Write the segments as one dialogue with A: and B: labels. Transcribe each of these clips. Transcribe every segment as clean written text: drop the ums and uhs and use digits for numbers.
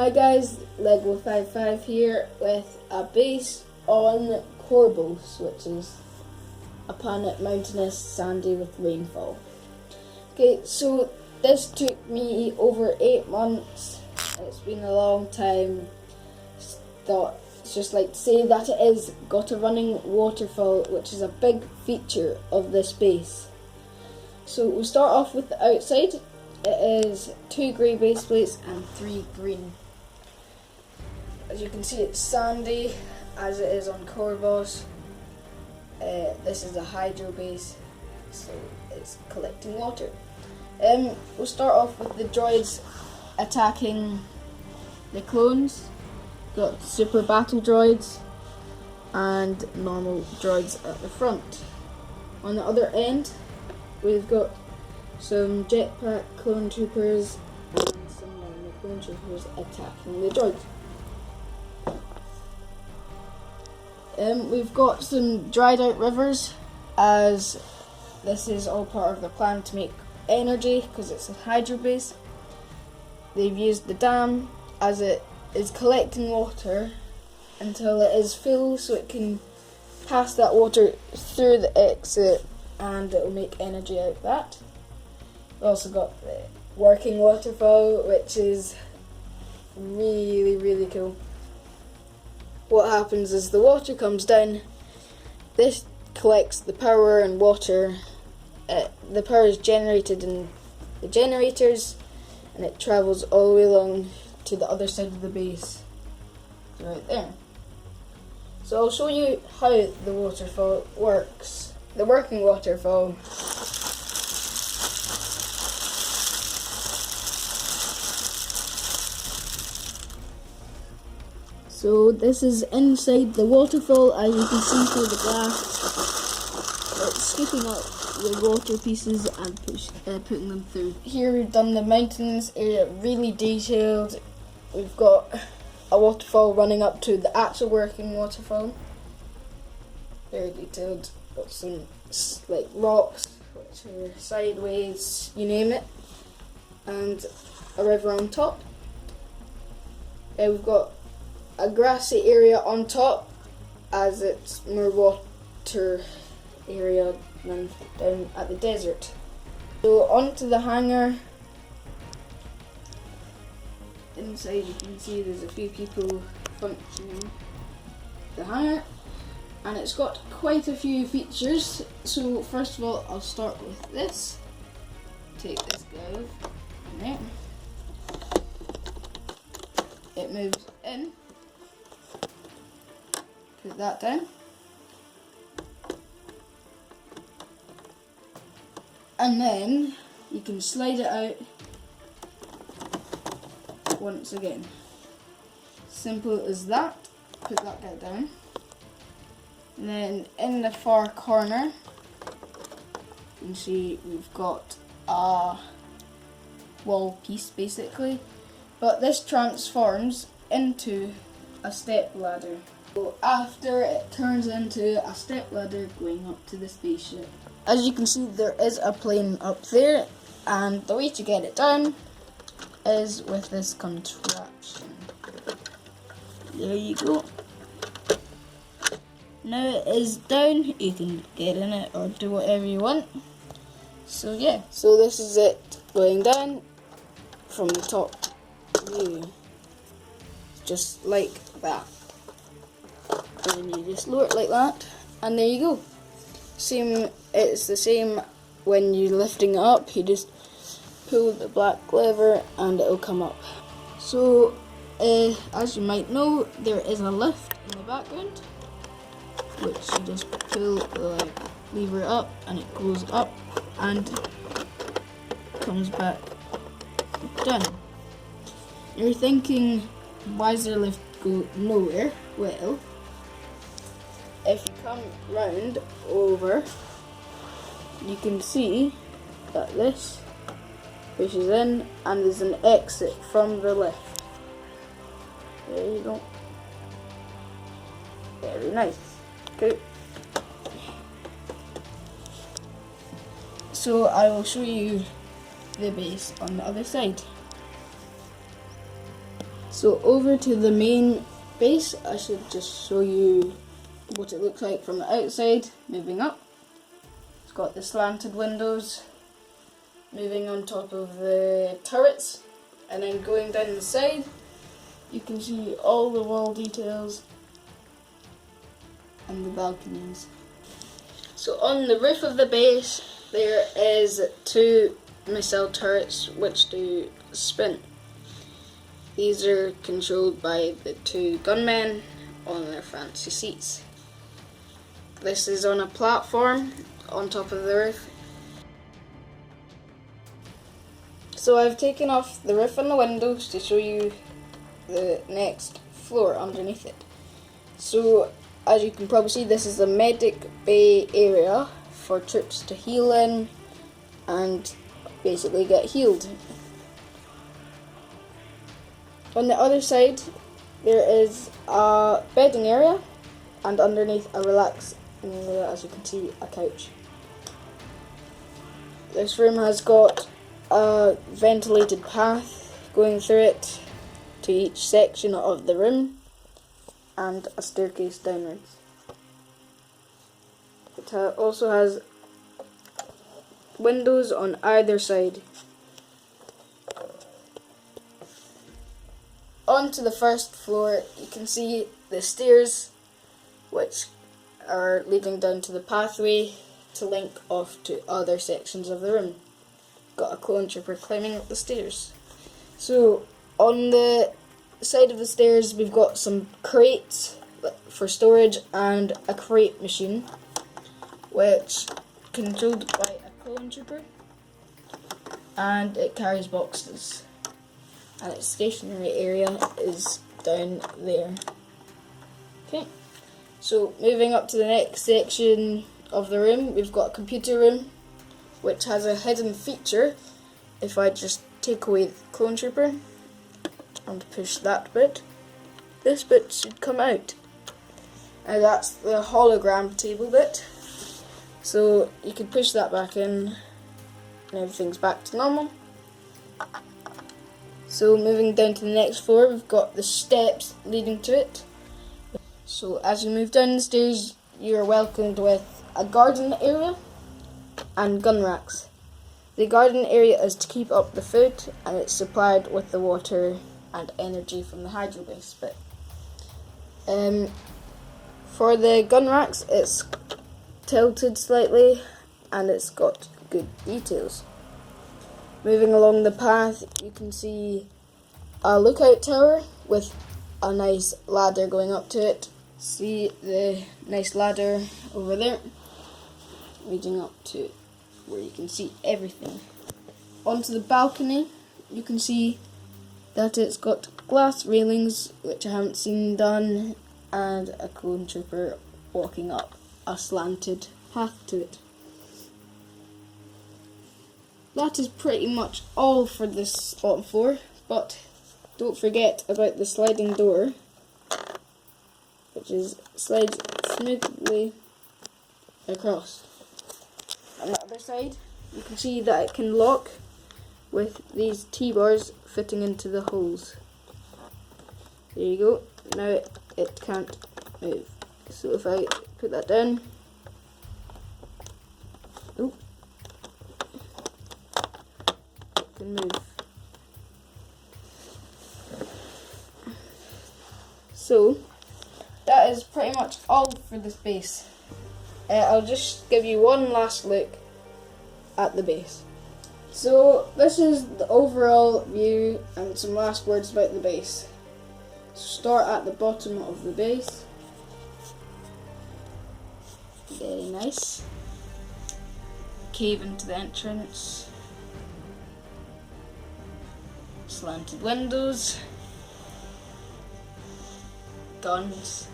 A: Hi guys, Lego55 here with a base on Corbos, which is a planet mountainous, sandy with rainfall. Okay, so this took me over 8 months. It's been a long time. Thought it's just like to say that it is got a running waterfall, which is a big feature of this base. So we'll start off with the outside. It is 2 grey base plates and 3 green. As you can see, it's sandy as it is on Corbos. This is a hydro base, so it's collecting water. We'll start off with the droids attacking the clones. Got super battle droids and normal droids at the front. On the other end, we've got some jetpack clone troopers and some normal clone troopers attacking the droids. We've got some dried out rivers, as this is all part of the plan to make energy because it's a hydro base. They've used the dam as it is collecting water until it is full, so it can pass that water through the exit and it will make energy out of that. We've also got the working waterfall, which is really cool. What happens is the water comes down, this collects the power and water. The power is generated in the generators and it travels all the way along to the other side of the base, right there. So I'll show you how the waterfall works, the working waterfall. So this is inside the waterfall, as you can see through the glass. It's scooping up the water pieces and putting them through. Here we've done the mountains area really detailed. We've got a waterfall running up to the actual working waterfall. Very detailed. Got some like rocks, which are sideways, you name it. And a river on top. We've got a grassy area on top, as it's more water area than down at the desert. So onto the hangar. Inside you can see there's a few people functioning the hangar, and it's got quite a few features. So first of all, I'll start with this. Take this guy off. Right. It moves in. Put that down. And then you can slide it out once again. Simple as that. Put that guy down. And then in the far corner, you can see we've got a wall piece basically. But this transforms into a step ladder. So after it turns into a step ladder going up to the spaceship. As you can see, there is a plane up there, and the way to get it down is with this contraption. There you go. Now it is down, you can get in it or do whatever you want. So yeah, so this is it going down from the top view. Just like that. And then you just lower it like that, and there you go. It's the same when you're lifting it up. You just pull the black lever and it'll come up. So as you might know, there is a lift in the background, which you just pull the lever up and it goes up and comes back down. You're thinking, why does the lift go nowhere? Well, if you come round over, you can see that this pushes in and there's an exit from the lift. There you go. Very nice. Okay. So I will show you the base on the other side. So over to the main base, I should just show you what it looks like from the outside. Moving up, it's got the slanted windows, moving on top of the turrets, and then going down the side, you can see all the wall details and the balconies. So on the roof of the base, there is 2 missile turrets which do spin. These are controlled by the 2 gunmen on their fancy seats. This is on a platform on top of the roof. So I've taken off the roof and the windows to show you the next floor underneath it. So as you can probably see, this is the medic bay area for troops to heal in and basically get healed. On the other side, there is a bedding area, and underneath a relaxing area, as you can see, a couch. This room has got a ventilated path going through it to each section of the room, and a staircase downwards. It also has windows on either side. Onto the first floor, you can see the stairs which are leading down to the pathway to link off to other sections of the room. Got a clone trooper climbing up the stairs. So on the side of the stairs, we've got some crates for storage and a crate machine which controlled by a clone trooper, and it carries boxes, and its stationary area is down there. Okay, so moving up to the next section of the room, we've got a computer room which has a hidden feature. If I just take away the clone trooper and push that bit, this bit should come out. And that's the hologram table bit. So you can push that back in and everything's back to normal. So moving down to the next floor, we've got the steps leading to it. So as you move down the stairs, you are welcomed with a garden area and gun racks. The garden area is to keep up the food, and it's supplied with the water and energy from the hydro base bit. For the gun racks, it's tilted slightly and it's got good details. Moving along the path, you can see a lookout tower with a nice ladder going up to it. See the nice ladder over there leading up to where you can see everything. Onto the balcony, you can see that it's got glass railings, which I haven't seen done, and a clone trooper walking up a slanted path to it. That is pretty much all for this bottom floor, but don't forget about the sliding door, which slides smoothly across. On the other side, you can see that it can lock with these T-bars fitting into the holes. There you go. Now it can't move. So if I put that down, it can move. So that is pretty much all for this base. I'll just give you one last look at the base. So this is the overall view and some last words about the base. So start at the bottom of the base. Very nice. Cave into the entrance. Slanted windows. Guns.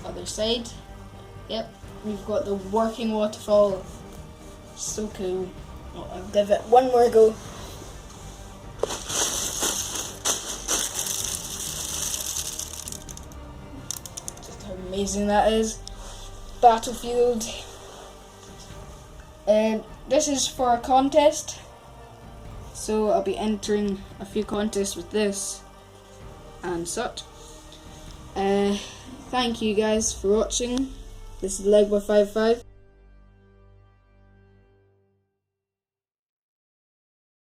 A: Other side. Yep, we've got the working waterfall. So cool. I'll give it one more go. Just how amazing that is. Battlefield. And this is for a contest. so I'll be entering a few contests with this and such. Thank you guys for watching. This is Legboy55.